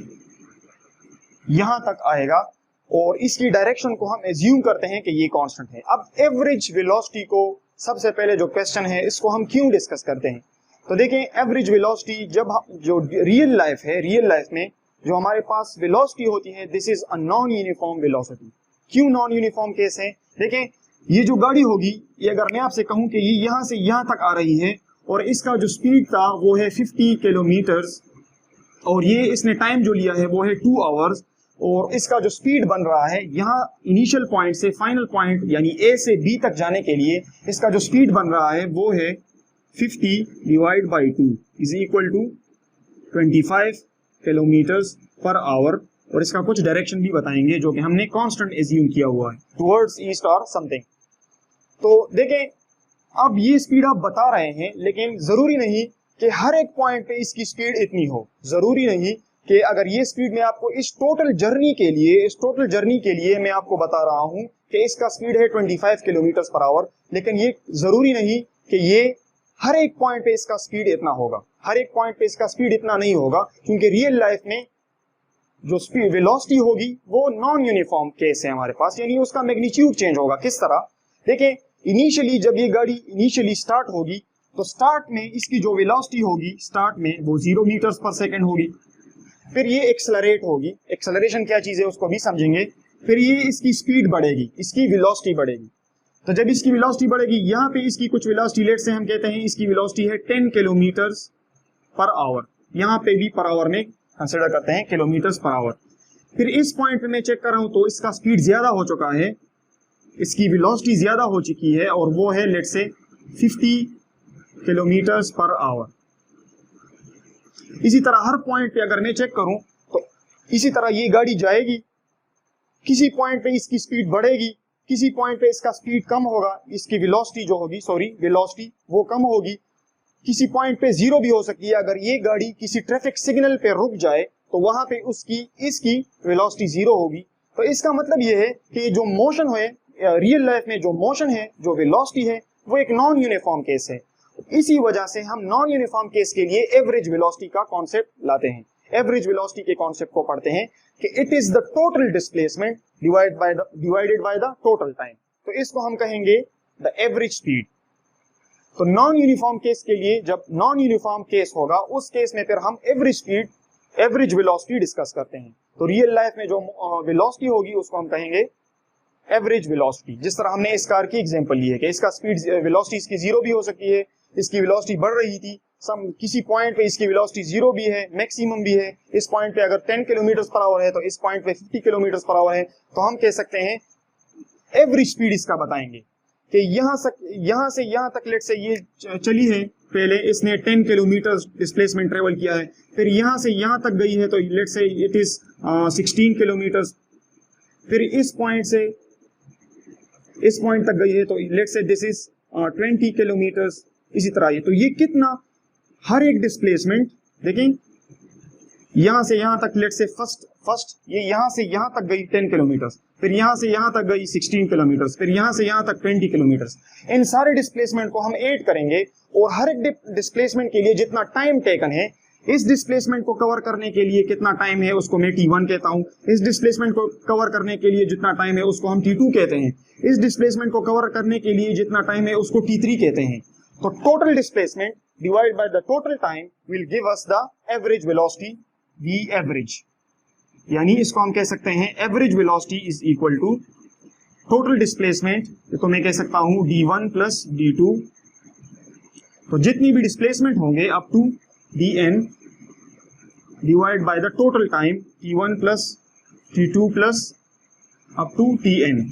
यहां तक आएगा और इसकी डायरेक्शन को हम एज्यूम करते हैं कि ये कांस्टेंट है। अब एवरेज वेलोसिटी को सबसे पहले जो क्वेश्चन है इसको हम क्यों डिस्कस करते हैं? तो देखें, एवरेज वेलोसिटी जब जो रियल लाइफ में जो हमारे पास वेलोसिटी होती है, this is a non uniform velocity. क्यों नॉन यूनिफॉर्म केस है? देखें, ये जो गाड़ी होगी, ये अगर मैं आपसे कहूं कि ये यहां से यहां तक आ रही है और इसका जो स्पीड था वो है 50 किलोमीटर्स और ये इसने टाइम जो लिया है वो है 2 आवर्स, और इसका जो स्पीड बन रहा है यहाँ इनिशियल पॉइंट से फाइनल पॉइंट यानी ए से बी तक जाने के लिए इसका जो स्पीड बन रहा है वो है 50 divide by 2 is equal to 25 kilometres per hour, और इसका कुछ डायरेक्शन भी बताएंगे जो कि हमने कांस्टेंट एज्यूम किया हुआ है, टुवर्ड्स ईस्ट और समथिंग। तो देखें, अब ये स्पीड आप बता रहे हैं, लेकिन जरूरी नहीं कि हर एक पॉइंट पे इसकी स्पीड इतनी हो। जरूरी नहीं कि अगर ये स्पीड मैं आपको इस टोटल जर्नी के लिए मैं आपको बता रहा हूं कि इसका स्पीड है 25 किलोमीटर पर आवर, लेकिन ये जरूरी नहीं कि ये हर एक पॉइंट पे इसका स्पीड इतना होगा। हर एक पॉइंट पे इसका स्पीड इतना नहीं होगा, क्योंकि रियल लाइफ में जो स्पीड वेलोसिटी होगी वो नॉन यूनिफॉर्म केस है हमारे पास, यानी उसका मैग्नीट्यूड चेंज होगा। किस तरह? देखिए, इनिशियली जब ये गाड़ी इनिशियली स्टार्ट होगी तो स्टार्ट में इसकी जो वेलोसिटी होगी स्टार्ट में वो 0 मीटर्स पर सेकंड होगी, फिर ये एक्सेलरेट होगी। एक्सेलरेशन क्या चीज है उसको भी समझेंगे। फिर ये इसकी स्पीड बढ़ेगी, इसकी वेलोसिटी बढ़ेगी। तो जब इसकी वेलोसिटी बढ़ेगी, यहाँ पे इसकी कुछ वेलोसिटी, लेट से हम कहते हैं इसकी वेलोसिटी है 10 किलोमीटर्स पर आवर, यहाँ पे भी पर आवर में कंसिडर करते हैं किलोमीटर्स पर आवर। फिर इस पॉइंट पे मैं चेक कर रहा हूं तो इसका स्पीड ज्यादा हो चुका है, इसकी वेलोसिटी ज्यादा हो चुकी है और वो है लेट से 50 किलोमीटर्स पर आवर। इसी तरह हर पॉइंट पे अगर मैं चेक करूं तो इसी तरह ये गाड़ी जाएगी, किसी पॉइंट पे इसकी स्पीड बढ़ेगी, किसी पॉइंट पे इसका स्पीड कम होगा, इसकी वेलोसिटी जो होगी वेलोसिटी वो कम होगी, किसी पॉइंट पे 0 भी हो सकती है। अगर ये गाड़ी किसी ट्रैफिक सिग्नल पे रुक जाए तो वहां पे इसकी वेलोसिटी 0 होगी। तो इसका मतलब ये है कि जो मोशन है रियल लाइफ में, जो मोशन है, जो वेलोसिटी है, वो एक नॉन यूनिफॉर्म केस है। इसी वजह से हम नॉन यूनिफॉर्म केस के लिए एवरेज वेलोसिटी का कॉन्सेप्ट लाते हैं। एवरेज वेलोसिटी के कॉन्सेप्ट को पढ़ते हैं कि it is the total displacement divided by the total time. तो इसको हम कहेंगे द एवरेज स्पीड। तो नॉन यूनिफॉर्म केस के लिए, जब नॉन यूनिफॉर्म केस होगा उस केस में फिर हम एवरेज वेलोसिटी डिस्कस करते हैं। तो रियल लाइफ में जो वेलोसिटी होगी उसको हम कहेंगे एवरेज वेलोसिटी। जिस तरह हमने इस कार की एग्जांपल ली है कि इसका स्पीड वेलोसिटी इसकी 0 भी हो सकती है, इसकी वेलोसिटी बढ़ रही थी, किसी पॉइंट पे इसकी वेलोसिटी 0 भी है, मैक्सिमम भी है। इस पॉइंट पे अगर 10 किलोमीटर पर आवर है तो इस पॉइंट पे 50 किलोमीटर पर आवर है, तो हम कह सकते हैं एवरेज स्पीड इसका बताएंगे कि यहां से यहां तक लेट से ये चली है, पहले इसने 10 किलोमीटर डिस्प्लेसमेंट ट्रेवल किया है, फिर यहां से यहां तक गई है तो लेट से इट इज 16 किलोमीटर, फिर इस पॉइंट तक गई है तो लेट से दिस इज 20 किलोमीटर, इसी तरह ये, तो ये कितना हर एक डिस्प्लेसमेंट देखें, यहां से यहां तक लेट से फर्स्ट ये यहां से यहां तक गई 10 किलोमीटर, फिर यहां से यहां तक गई 16 किलोमीटर, फिर यहां से यहां तक 20 किलोमीटर। इन सारे डिस्प्लेसमेंट को हम ऐड करेंगे और हर एक डिस्प्लेसमेंट के लिए जितना टाइम टेकन है, इस डिस्प्लेसमेंट को कवर करने के लिए कितना टाइम है उसको मैं T1 कहता हूं, इस डिस्प्लेसमेंट को कवर करने के लिए जितना टाइम है उसको हम T2 कहते हैं, इस डिस्प्लेसमेंट को कवर करने के लिए जितना टाइम है उसको T3 कहते हैं। तो total displacement divide by the total time will give us the average velocity V average, यानी इसको हम कह सकते हैं average velocity is equal to total displacement, तो मैं कह सकता हूं D1 प्लस D2, तो जितनी भी डिस्प्लेसमेंट होंगे up to Dn divide by the total time T1 plus T2 plus up to Tn,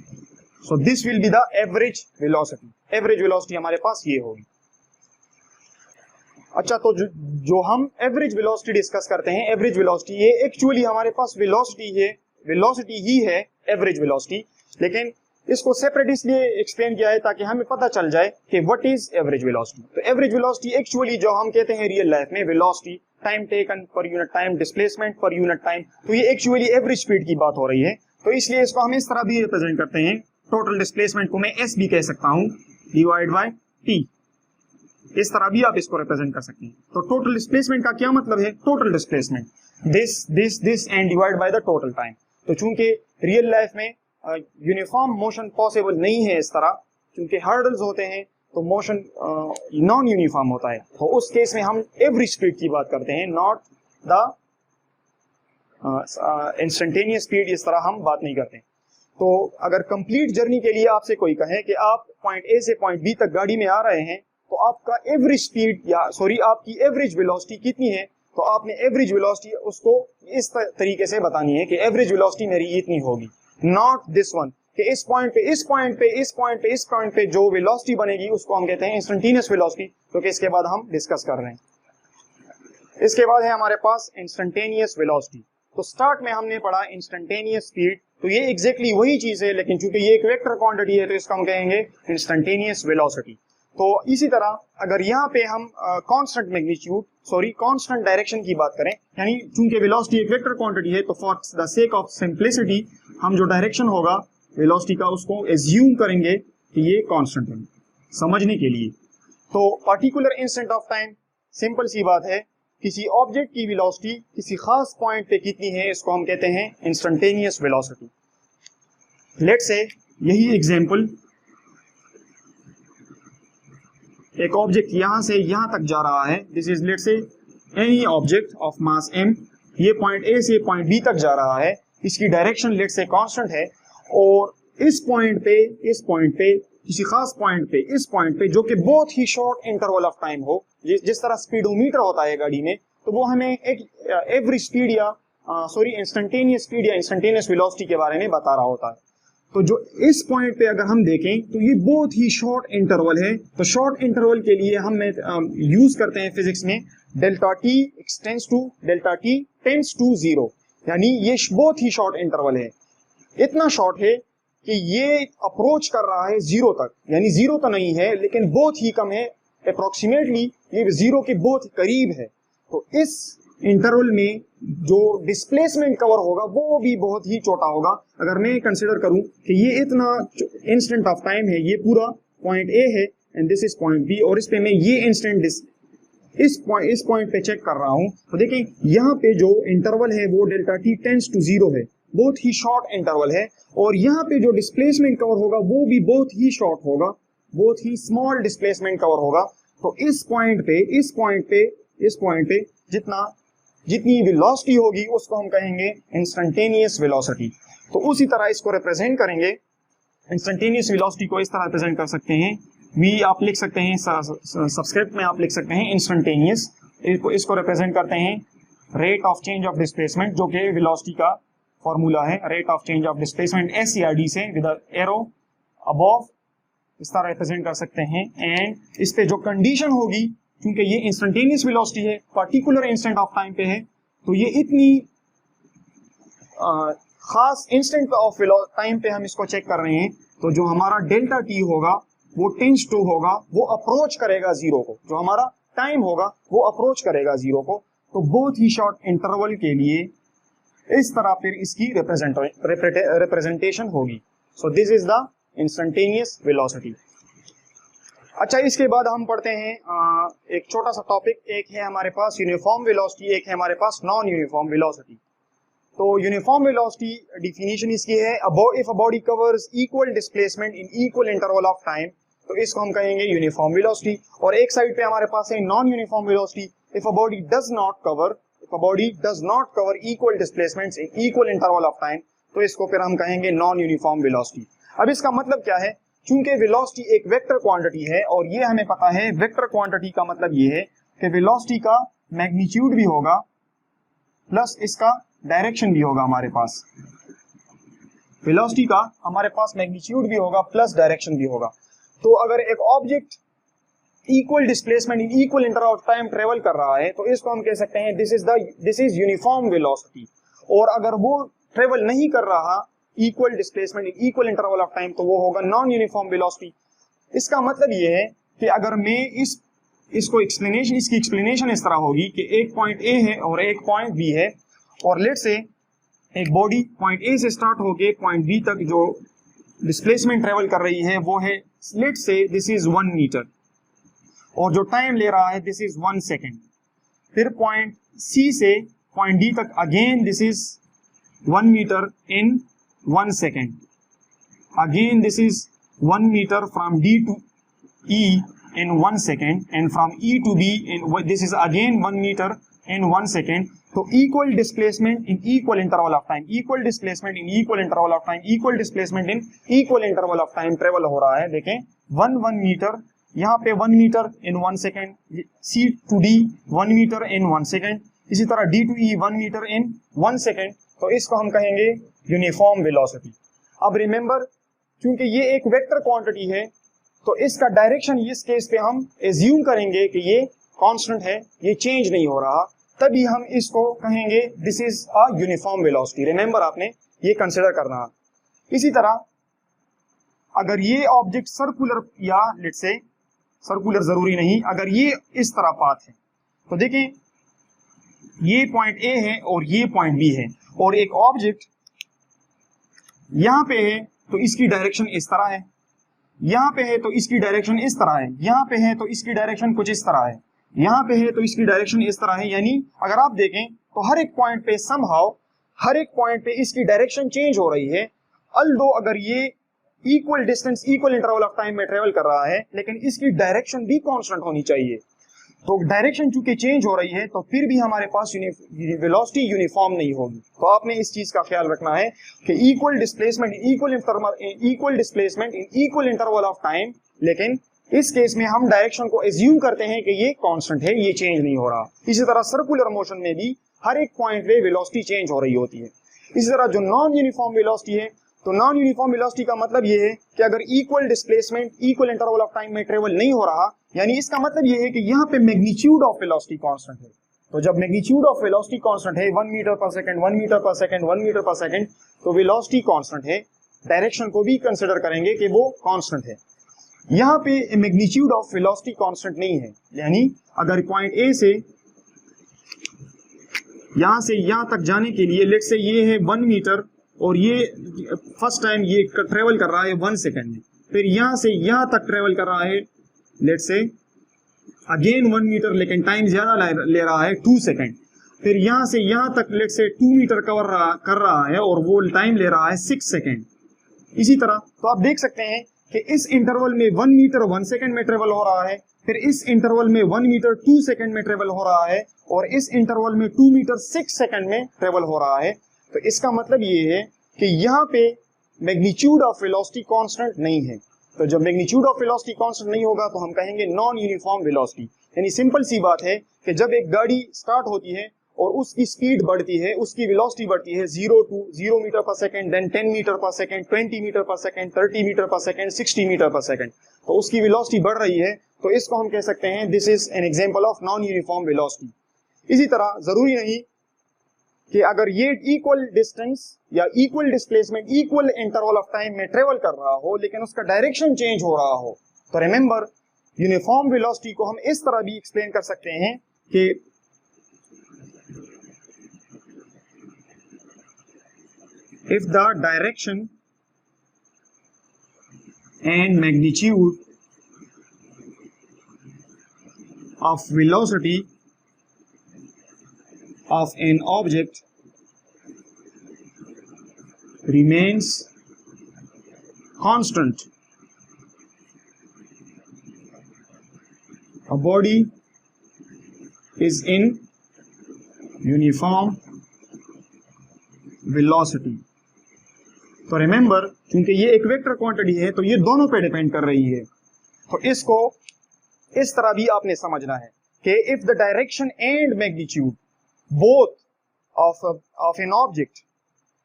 so this will be the average velocity. Average velocity हमारे पास ये होगी। अच्छा, तो जो हम एवरेज वेलोसिटी डिस्कस करते हैं, एवरेज वेलोसिटी ये एक्चुअली हमारे पास वेलोसिटी ही है एवरेज वेलोसिटी, लेकिन इसको सेपरेट इसलिए एक्सप्लेन किया है ताकि हमें पता चल जाए कि व्हाट इज एवरेज वेलोसिटी। तो एवरेज वेलोसिटी एक्चुअली जो हम कहते हैं रियल लाइफ में velocity, time taken per unit time, displacement per unit time, तो ये एक्चुअली एवरेज स्पीड की बात हो रही है। तो इसलिए इसको हम इस तरह भी रिप्रेजेंट करते हैं, टोटल डिस्प्लेसमेंट को मैं S भी कह सकता हूं डिवाइड बाय T, इस तरह भी आप इसको रिप्रेजेंट कर सकते हैं। तो टोटल डिस्प्लेसमेंट का क्या मतलब है, total displacement this and divide by the total time. तो चूंकि रियल लाइफ में यूनिफॉर्म मोशन पॉसिबल नहीं है इस तरह, क्योंकि हर्डल्स होते हैं तो मोशन नॉन यूनिफॉर्म होता है, तो उस केस में हम एवरेज स्पीड की बात करते हैं, नॉट द इंस्टेंटेनियस स्पीड, इस तरह हम बात नहीं करते। तो अगर कंप्लीट जर्नी के लिए आपसे कोई कहे कि आप पॉइंट ए से पॉइंट बी तक गाड़ी में आ रहे हैं, तो आपका एवरेज स्पीड या सॉरी आपकी एवरेज वेलोसिटी कितनी है, तो आपने एवरेज वेलोसिटी उसको इस तरीके से बतानी है कि एवरेज वेलोसिटी मेरी इतनी होगी, नॉट दिस वन कि इस पॉइंट पे इस पॉइंट पे इस पॉइंट पे इस पॉइंट पे जो वेलोसिटी बनेगी उसको हम कहते हैं इंस्टेंटेनियस वेलोसिटी, क्योंकि इसके बाद हम डिस्कस कर रहे हैं। इसके बाद है हमारे पास इंस्टेंटेनियस वेलोसिटी। तो स्टार्ट में हमने पढ़ा इंस्टेंटेनियस स्पीड, तो ये एग्जैक्टली वही चीज है, लेकिन चूंकि ये एक वेक्टर क्वांटिटी है तो इसको हम कहेंगे इंस्टेंटेनियस वेलोसिटी। तो इसी तरह अगर यहाँ पे हम कांस्टेंट मैग्नीट्यूड कांस्टेंट डायरेक्शन की बात करें, यानी चूंकि वेलोसिटी एक वेक्टर क्वांटिटी है, तो for the sake of simplicity हम जो डायरेक्शन होगा वेलोसिटी का उसको एज्यूम करेंगे कि ये कांस्टेंट है समझने के लिए। तो particular instant of time, simple सी बात है, किसी ऑब्जेक्ट की वेलोसिटी किसी खास पॉइंट पे कितनी है इसको हम कहते हैं इंस्टेंटेनियस वेलोसिटी। लेट्स से यही एग्जांपल, एक ऑब्जेक्ट यहां से यहां तक जा रहा है, this is let's say any object of mass m, ये पॉइंट ए से पॉइंट बी तक जा रहा है, इसकी डायरेक्शन लेट्स से कांस्टेंट है, और इस पॉइंट पे किसी खास पॉइंट पे, इस पॉइंट पे जो कि बहुत ही शॉर्ट इंटरवल ऑफ टाइम हो, जिस तरह स्पीडोमीटर होता है गाड़ी में, तो वो हमें एक एवरेज स्पीड या इंस्टेंटेनियस स्पीड या इंस्टेंटेनियस वेलोसिटी के बारे में बता रहा होता है। तो जो इस पॉइंट पे अगर हम देखें तो ये बहुत ही शॉर्ट इंटरवल है, तो शॉर्ट इंटरवल के लिए हम यूज करते हैं फिजिक्स में डेल्टा टी टेंड्स टू 0, यानी ये बहुत ही शॉर्ट इंटरवल है, इतना शॉर्ट है कि ये अप्रोच कर रहा है 0 तक, यानी 0 तो नहीं है लेकिन बहुत ही कम है, अप्रोक्सीमेटली ये 0 के बहुत करीब है। तो इस इंटरवल में जो डिस्प्लेसमेंट कवर होगा वो भी बहुत ही छोटा होगा। अगर मैं कंसिडर करूं कि ये इतना इंस्टेंट ऑफ टाइम है, ये पूरा पॉइंट ए है and this is point B, और इस पे मैं ये इंस्टेंट इस पॉइंट पे चेक कर रहा हूं, तो देखें यहाँ पे जो इंटरवल है वो डेल्टा टी टेंड्स टू 0 है, बहुत ही शॉर्ट इंटरवल है, और यहाँ पे जो डिस्प्लेसमेंट कवर होगा वो भी बहुत ही शॉर्ट होगा, बहुत ही स्मॉल डिस्प्लेसमेंट कवर होगा। तो इस पॉइंट पे जितनी वेलोसिटी होगी उसको हम कहेंगे इंस्टेंटेनियस वेलोसिटी। तो उसी तरह इसको रिप्रेजेंट करेंगे, इंस्टेंटेनियस वेलोसिटी को इस तरह रिप्रेजेंट कर सकते हैं, वी आप लिख सकते हैं, सबस्क्रिप्ट में आप लिख सकते हैं इंस्टेंटेनियस, इसको रिप्रेजेंट करते हैं rate of change of displacement, जो कि वेलोसिटी का फॉर्मूला है, rate of change of displacement SCRD से विद एरो अबव, इस तरह रिप्रेजेंट कर सकते हैं। एंड इस पे जो कंडीशन होगी, क्योंकि ये इंस्टेंटेनियस वेलोसिटी है, पर्टिकुलर इंस्टेंट ऑफ टाइम पे है, तो ये इतनी खास इंस्टेंट ऑफ टाइम पे हम इसको चेक कर रहे हैं, तो जो हमारा डेल्टा टी होगा वो टेंस टू होगा, वो अप्रोच करेगा जीरो को, जो हमारा टाइम होगा वो अप्रोच करेगा जीरो को। तो बहुत ही शॉर्ट इंटरवल के लिए इस तरह फिर इसकी रिप्रेजेंटेशन होगी। So this is the instantaneous velocity. अच्छा, इसके बाद हम पढ़ते हैं एक छोटा सा टॉपिक, एक है हमारे पास यूनिफॉर्म वेलोसिटी, एक है हमारे पास नॉन यूनिफॉर्म वेलोसिटी। तो यूनिफॉर्म वेलोसिटी डिफिनीशन इसकी है, if a body covers equal displacement in equal interval of time, तो इसको हम कहेंगे यूनिफॉर्म वेलोसिटी। और एक साइड पे हमारे पास है non uniform velocity, if a body does not cover equal displacements in equal interval of time, तो इसको फिर हम कहेंगे नॉन यूनिफॉर्म वेलोसिटी। अब इसका मतलब क्या है, चूंकि वेलोसिटी एक वेक्टर क्वांटिटी है और ये हमें पता है वेक्टर क्वांटिटी का मतलब ये है कि वेलोसिटी का मैग्नीट्यूड भी होगा प्लस इसका डायरेक्शन भी होगा। हमारे पास वेलोसिटी का हमारे पास मैग्नीट्यूड भी होगा प्लस डायरेक्शन भी होगा। तो अगर एक object equal displacement in equal interval of time travel कर रहा है तो इसको हम कह सकते हैं दिस इज यूनिफॉर्म वेलोसिटी। और अगर वो ट्रेवल नहीं कर रहा equal displacement in equal interval of time तो वो होगा नॉन यूनिफॉर्म वेलोसिटी। इसका मतलब ये है कि अगर मैं इसकी एक्सप्लेनेशन इस तरह होगी कि एक पॉइंट ए है और एक पॉइंट बी है, और लेट से एक बॉडी पॉइंट ए से स्टार्ट होके पॉइंट बी तक जो डिस्प्लेसमेंट ट्रेवल कर रही है वो है लेट से दिस इज 1 मीटर, और जो टाइम ले रहा है दिस इज 1 सेकेंड। फिर पॉइंट सी से पॉइंट डी तक again this is 1 metre in 1 second. Again this is 1 meter from D to E in 1 second, and from E to B this is again 1 meter in 1 second. तो equal displacement in equal interval of time, equal displacement in equal interval of time, equal displacement in equal interval of time travel हो रहा है। देखें 1 metre, यहाँ पे 1 metre in 1 second, C to D 1 metre in 1 second, इसी तरह D to E 1 metre in 1 second। तो इसको हम कहेंगे यूनिफॉर्म वेलोसिटी। अब रिमेंबर, क्योंकि ये एक वेक्टर क्वांटिटी है तो इसका डायरेक्शन इस केस पे हम एज्यूम करेंगे कि ये कांस्टेंट है, ये चेंज नहीं हो रहा, तभी हम इसको कहेंगे this is a uniform velocity. Remember, आपने ये कंसिडर करना। इसी तरह अगर ये ऑब्जेक्ट सर्कुलर, या लेट्स से सर्कुलर जरूरी नहीं, अगर ये इस तरह पाथ है तो देखें ये पॉइंट ए है और ये पॉइंट बी है, और एक ऑब्जेक्ट यहां पे है तो इसकी डायरेक्शन इस तरह है, यहां पे है तो इसकी डायरेक्शन इस तरह है, यहां पे है तो इसकी डायरेक्शन कुछ इस तरह है, यहां पे है तो इसकी डायरेक्शन इस तरह है। यानी अगर आप देखें तो हर एक पॉइंट पे समहाउ हर एक पॉइंट पे इसकी डायरेक्शन चेंज हो रही है। अल्दो अगर ये equal distance equal interval of time में ट्रेवल कर रहा है, लेकिन इसकी डायरेक्शन भी कांस्टेंट होनी चाहिए। तो डायरेक्शन चूंकि चेंज हो रही है तो फिर भी हमारे पास वेलोसिटी यूनिफॉर्म नहीं होगी। तो आपने इस चीज का ख्याल रखना है कि equal displacement in equal interval of time, लेकिन इस केस में हम डायरेक्शन को एज्यूम करते हैं कि ये कांस्टेंट है, ये चेंज नहीं हो रहा। इसी तरह सर्कुलर मोशन में भी हर एक पॉइंट पे वेलोसिटी चेंज हो रही होती है। इसी तरह जो नॉन यूनिफॉर्म वेलोसिटी है, तो नॉन यूनिफॉर्म वेलोसिटी का मतलब ये है कि अगर equal displacement equal interval of time में ट्रेवल नहीं हो रहा, यानी इसका मतलब ये है कि यहाँ पे मैग्नीट्यूड ऑफ वेलोसिटी कांस्टेंट है। तो जब मैग्नीट्यूड ऑफ वेलोसिटी कांस्टेंट है 1 मीटर पर सेकंड 1 मीटर पर सेकंड 1 मीटर पर सेकंड, तो वेलोसिटी कांस्टेंट है, डायरेक्शन को भी कंसिडर करेंगे कि वो कांस्टेंट है। यहाँ पे मैग्नीट्यूड ऑफ वेलोसिटी कांस्टेंट नहीं है, यानी अगर पॉइंट ए से यहां तक जाने के लिए लेट से ये है 1 मीटर और ये फर्स्ट टाइम ये ट्रेवल कर रहा है 1 सेकंड में, फिर यहां से यहां तक ट्रेवल कर रहा है लेट से अगेन 1 मीटर, लेकिन टाइम ज्यादा ले रहा है 2 सेकंड, फिर यहां से यहां तक लेट से 2 मीटर कर रहा है और वो टाइम ले रहा है 6 सेकंड। इसी तरह तो आप देख सकते हैं कि इस इंटरवल में 1 मीटर 1 सेकंड में ट्रेवल हो रहा है, फिर इस इंटरवल में 1 मीटर 2 सेकंड में ट्रेवल हो रहा है, और इस इंटरवल में 2 मीटर 6 सेकंड में ट्रेवल हो रहा है। तो इसका मतलब ये है कि यहाँ पे मैग्नीट्यूड ऑफ वेलोसिटी कांस्टेंट नहीं है। तो जब मैग्नीट्यूड ऑफ वेलोसिटी कांस्टेंट नहीं होगा तो हम कहेंगे नॉन यूनिफॉर्म वेलोसिटी। यानी सिंपल सी बात है कि जब एक गाड़ी स्टार्ट होती है और उसकी स्पीड बढ़ती है, उसकी वेलोसिटी बढ़ती है 0 मीटर पर सेकंड, देन 10 मीटर पर सेकंड, 20 मीटर पर सेकंड, 30 मीटर पर सेकंड, 60 मीटर पर सेकंड, तो उसकी वेलोसिटी बढ़ रही है, तो इसको हम कह सकते हैं this is an example of non uniform velocity. इसी तरह जरूरी नहीं कि अगर ये इक्वल डिस्टेंस या equal displacement equal interval of time में ट्रेवल कर रहा हो, लेकिन उसका डायरेक्शन चेंज हो रहा हो, तो रिमेंबर यूनिफॉर्म वेलोसिटी को हम इस तरह भी एक्सप्लेन कर सकते हैं कि if the direction and magnitude of velocity of an object remains constant, a body is in uniform velocity. तो रिमेंबर क्योंकि ये एक वेक्टर क्वांटिटी है तो ये दोनों पे डिपेंड कर रही है, तो इसको इस तरह भी आपने समझना है कि if the direction and magnitude both of an object,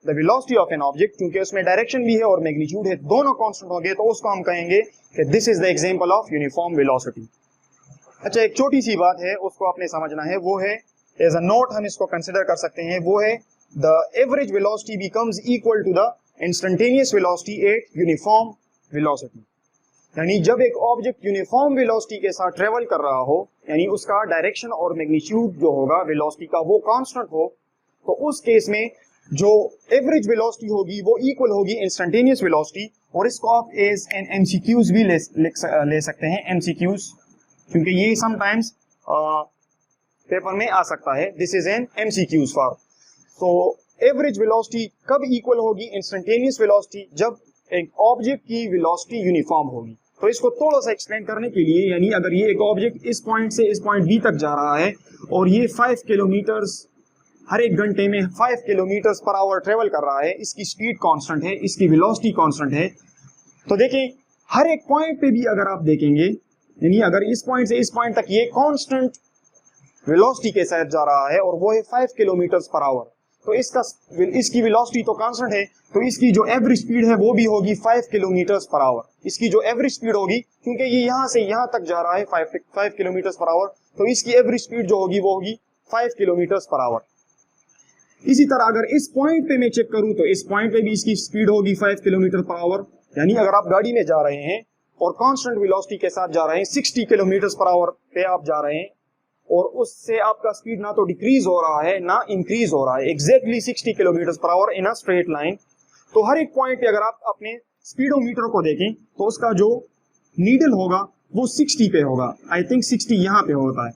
the velocity of an object, क्योंकि उसमें डायरेक्शन भी है और मैग्नीट्यूड है, दोनों कांस्टेंट होंगे, तो उसको हम कहेंगे कि this is the example of uniform velocity. अच्छा, एक छोटी सी बात है उसको आपने समझना है, वो है एज अ नोट हम इसको कंसिडर कर सकते हैं, वो है the average velocity becomes equal to the instantaneous velocity at uniform velocity. यानी जब एक ऑब्जेक्ट यूनिफॉर्म वेलोसिटी के साथ ट्रेवल कर रहा हो, यानी उसका डायरेक्शन और मैग्नीट्यूड जो होगा वेलोसिटी का वो कांस्टेंट हो, तो उस केस में जो एवरेज वेलोसिटी होगी वो इक्वल होगी इंस्टेंटेनियस वेलोसिटी. और इसको आप एज एन एमसीक्यूज भी ले सकते हैं, एमसीक्यूज, क्योंकि ये समटाइम्स पेपर में आ सकता है. This is an MCQs for. तो एवरेज वेलोसिटी कब इक्वल होगी इंस्टेंटेनियस वेलोसिटी? जब एक ऑब्जेक्ट की वेलोसिटी यूनिफॉर्म होगी. तो इसको थोड़ा सा एक्सप्लेन करने के लिए, यानी अगर ये एक ऑब्जेक्ट इस पॉइंट से इस पॉइंट बी तक जा रहा है और ये 5 किलोमीटर हर एक घंटे में 5 किलोमीटर पर आवर ट्रेवल कर रहा है, इसकी स्पीड कांस्टेंट है, इसकी वेलोसिटी कांस्टेंट है, तो देखें हर एक पॉइंट पे भी अगर आप देखेंगे, यानी अगर इस पॉइंट से इस पॉइंट तक ये कांस्टेंट वेलोसिटी के साथ जा रहा है और वो है 5 किलोमीटर पर आवर, तो इसकी वेलोसिटी तो कांस्टेंट है, तो इसकी जो एवरेज स्पीड है वो भी होगी 5 किलोमीटर पर आवर. इसकी जो एवरेज स्पीड होगी, क्योंकि ये यहां से यहां तक जा रहा है 5 किलोमीटर पर आवर, तो इसकी एवरेज स्पीड जो होगी वो होगी 5 किलोमीटर पर आवर. इसी तरह अगर इस पॉइंट पे मैं चेक करूं तो इस पॉइंट पे भी इसकी स्पीड होगी 5 किलोमीटर पर आवर. यानी अगर आप गाड़ी में जा रहे हैं और कांस्टेंट वेलोसिटी के साथ जा रहे हैं, 60 किलोमीटर पर आवर पे आप जा रहे हैं, और उससे आपका स्पीड ना तो डिक्रीज हो रहा है ना इंक्रीज हो रहा है, exactly 60 kilometre per hour in a straight line, तो हर एक पॉइंट पे अगर आप अपने स्पीडोमीटर को देखें तो उसका जो नीडल होगा वो 60 पे होगा. आई थिंक 60 यहां पे होता है.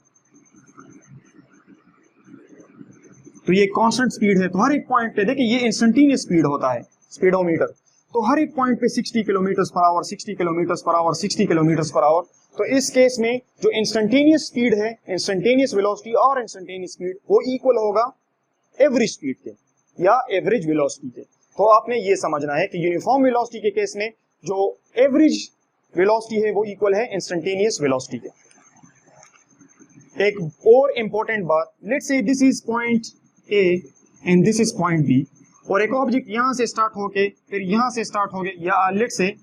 तो ये कांस्टेंट स्पीड है, तो हर एक पॉइंट पे देखिए ये इंस्टेंटेनियस स्पीड होता है स्पीडोमीटर, तो हर एक पॉइंट पे 60 kilometre per hour, 60 kilometre per hour, 60 kilometre per hour. तो इस केस में जो इंस्टेंटेनियस स्पीड है, इंस्टेंटेनियस वेलोसिटी और इंस्टेंटेनियस स्पीड, वो इक्वल होगा एवरेज स्पीड के या एवरेज वेलोसिटी के. तो आपने ये समझना है कि यूनिफॉर्म वेलोसिटी के केस में जो एवरेज वेलोसिटी है वो इक्वल है इंस्टेंटेनियस वेलोसिटी के. एक और इंपॉर्टेंट बात, let's say this is point A and this is point B, और एक ऑब्जेक्ट यहां से स्टार्ट होके फिर यहां से स्टार्ट होके, या let's say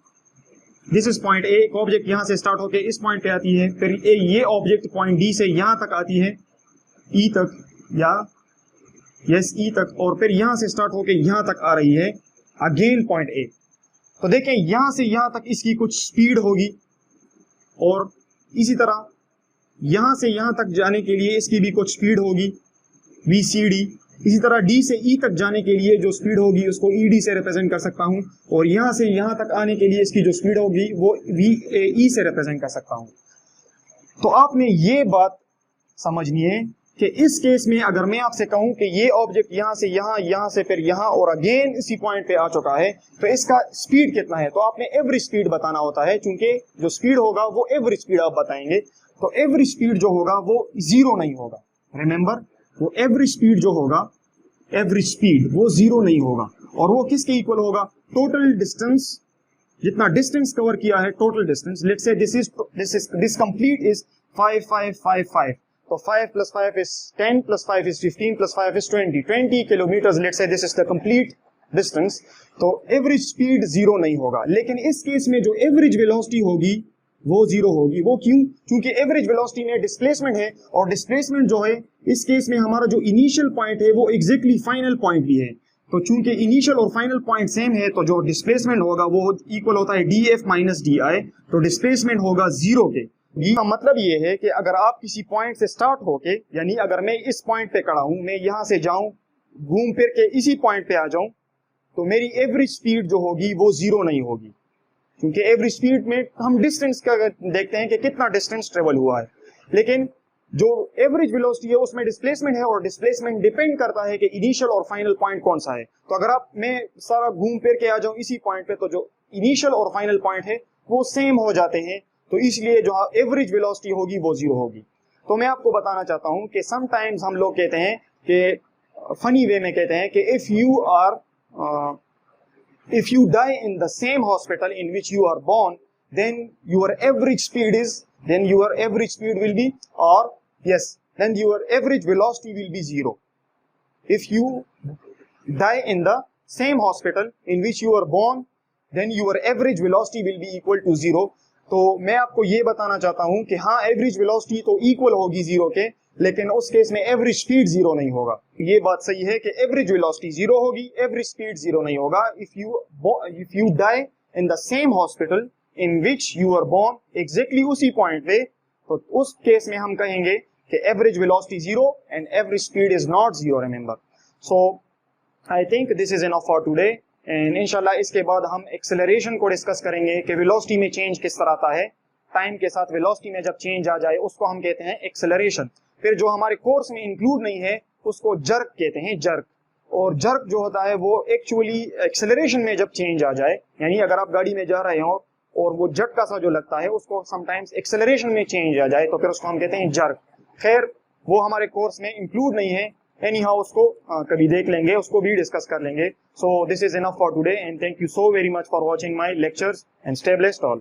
this is point ए, एक ऑब्जेक्ट यहां से स्टार्ट होके इस पॉइंट पे आती है, फिर ये ऑब्जेक्ट पॉइंट डी से यहां तक आती है ई तक, या यस ई तक, और फिर यहां से स्टार्ट होके यहां तक आ रही है अगेन पॉइंट ए. तो देखें यहां से यहां तक इसकी कुछ स्पीड होगी, और इसी तरह यहां से यहां तक जाने के लिए इसकी भी कुछ स्पीड होगी VCD. इसी तरह D से E तक जाने के लिए जो स्पीड होगी उसको ED से रिप्रेजेंट कर सकता हूं, और यहां से यहां तक आने के लिए इसकी जो स्पीड होगी वो VAE से रिप्रेजेंट कर सकता हूं. तो आपने ये बात समझनी है कि इस केस में अगर मैं आपसे कहूं कि ये ऑब्जेक्ट यहां से यहां, यहां से फिर यहां और अगेन इसी पॉइंट पे आ चुका है, तो इसका स्पीड कितना है, तो आपने एवरेज स्पीड बताना होता है, क्योंकि जो स्पीड होगा वो एवरेज स्पीड आप बताएंगे. तो एवरेज स्पीड जो होगा वो जीरो नहीं होगा. रिमेंबर, वो एवरेज स्पीड जो होगा, एवरेज स्पीड वो जीरो नहीं होगा, और वो किसके इक्वल होगा? टोटल डिस्टेंस, जितना डिस्टेंस कवर किया है, total distance. Let's say this complete is 5 5 5 5, तो 5 + 5 is 10 + 5 is 15 + 5 is 20 kilometre. Let's say this is the complete distance. तो एवरेज स्पीड जीरो नहीं होगा, लेकिन इस केस में जो एवरेज वेलोसिटी होगी वो जीरो होगी. वो क्यों? क्योंकि एवरेज वेलोसिटी में डिस्प्लेसमेंट है, और डिस्प्लेसमेंट जो है इस केस में हमारा जो इनिशियल पॉइंट है वो एग्जैक्टली फाइनल पॉइंट भी है. तो चूंकि इनिशियल और फाइनल पॉइंट सेम है तो जो डिस्प्लेसमेंट होगा वो इक्वल होता है df माइनस di, तो डिस्प्लेसमेंट होगा जीरो के। इसका मतलब ये है कि अगर आप किसी पॉइंट से स्टार्ट होके, यानी अगर मैं इस पॉइंट पे खड़ा हूं, मैं यहां से जाऊं घूम फिर के इसी पॉइंट पे आ जाऊं, तो मेरी एवरेज स्पीड जो होगी वो जीरो नहीं होगी, क्योंकि एवरेज स्पीड में हम डिस्टेंस का देखते हैं कि कितना डिस्टेंस ट्रेवल हुआ है। लेकिन जो एवरेज वेलोसिटी है उसमें डिस्प्लेसमेंट है, और डिस्प्लेसमेंट डिपेंड करता है कि इनिशियल और फाइनल पॉइंट कौन सा है। तो अगर आप मैं सारा घूम फिर के आ जाऊं इसी पॉइंट पे, तो जो इनिशियल और फाइनल पॉइंट है वो सेम हो जाते हैं, तो इसलिए जो एवरेज वेलोसिटी होगी वो जीरो होगी। तो मैं आपको बताना चाहता हूं कि समटाइम्स हम लोग कहते हैं कि फनी वे में कहते हैं कि if you die in the same hospital in which you are born, then your average speed will be, or yes, then your average velocity will be zero. If you die in the same hospital in which you are born, then your average velocity will be equal to zero. तो मैं आपको ये बताना चाहता हूं कि हाँ, average velocity तो इक्वल होगी जीरो के, लेकिन उस केस में एवरेज स्पीड जीरो नहीं होगा। ये बात सही है कि एवरेज वेलोसिटी जीरो होगी, एवरेज स्पीड जीरो नहीं होगा। If you die in the same hospital in which you are born, exactly उसी पॉइंट पे, तो उस केस में हम कहेंगे कि average velocity zero and average speed is not zero, remember. So I think this is enough for today, and इंशाल्लाह इसके बाद हम एक्सेलरेशन को डिस्कस करेंगे कि वेलोसिटी में चेंज किस तरह आता है। टाइम के साथ वेलोसिटी में जब चेंज आ जाए उसको हम कहते हैं एक्सेलरेशन। फिर जो हमारे कोर्स में इंक्लूड नहीं है उसको जर्क कहते हैं, जर्क। और जर्क जो होता है वो एक्चुअली एक्सेलरेशन में जब चेंज आ जाए, यानी अगर आप गाड़ी में जा रहे हो और वो झटका सा जो लगता है उसको समटाइम्स एक्सेलरेशन में चेंज आ जाए, तो फिर उसको हम कहते हैं जर्क। खैर वो हमारे कोर्स में इंक्लूड नहीं है, एनी हाउ उसको कभी देख लेंगे, उसको भी डिस्कस कर लेंगे। So this is enough for today, and thank you so very much for watching my lectures, and stay blessed all.